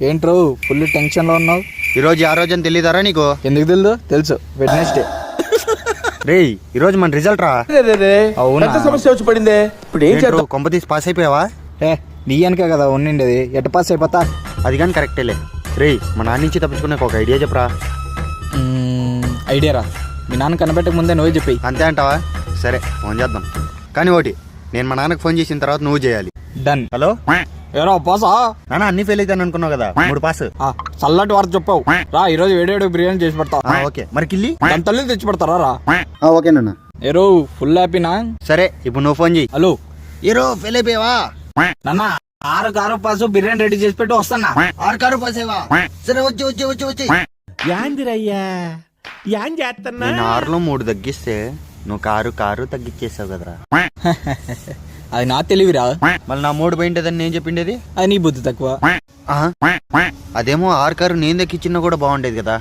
ఏంట్రో full tension లో ఉన్నావు? ఈరోజు ఆ రోజు అని తెలియదారా నీకు? ఎందుకు తెలుసు? తెలుసు, వెడ్నెస్డే. రేయ్ ఈరోజు మన రిజల్ట్ రా. అవునా? పెద్ద సమస్య వచ్చి పడిందే, ఇప్పుడు ఏం చేద్దాం? కొంప తీసి పాస్ అయిపోయావా? ఏ నీయనకే కదా ఉండిండేది, ఎట్ట పాస్ అయిపోతా? అది కానీ కరెక్టేలే. రేయ్ మా నాన్న నుంచి తప్పించుకునే ఒక ఐడియా చెప్పరా. ఐడియా రా, మీ నాన్న కనబెట్టక ముందే నువ్వే చెప్పి. అంతే అంటావా? సరే ఫోన్ చేద్దాం. కానీ ఒకటి, నేను మా నాన్నకు ఫోన్ చేసిన తర్వాత నువ్వు చేయాలి. డన్. హలో ఏరా పాసా? నాన్న అన్ని ఫెయిల్ అవుతాను అనుకున్నావు కదా, 3 పాస్. చల్లటి వార్త చెప్పావు రా. ఈ రోజు వేడి బిర్యానీ చేసి పెడతా. ఓకే మరి కిల్లి దాని తల్లి తెచ్చి పెడతారా రా? ఓకే నాన్న. ఏరో ఫుల్ హ్యాపీనా? సరే ఇప్పుడు నువ్వు ఫోన్ చేయి. హలో ఏరో ఫెయిల్ అయిపోయావా? నాన్న 6 పాసు బిర్యానీ రెడీ చేసి పెట్టి వస్తానా. 6 పాస్ అయ్యవా? సరే వచ్చి వచ్చి వచ్చి వచ్చి. యాందిరయ్యా యాన్ చేస్తున్నా? నేను 6లో 3 తగ్గిస్తే నువ్వు కారు తగ్గిచ్చేసావు కదరా. అది నా తెలివిరా. మళ్ళీ నా 3 పోయింటదని నేను చెప్పిండేది. అది నీ బుద్ధి తక్కువ. అదేమో 6 కారు నేను దక్కిచ్చినా కూడా బాగుండేది కదా.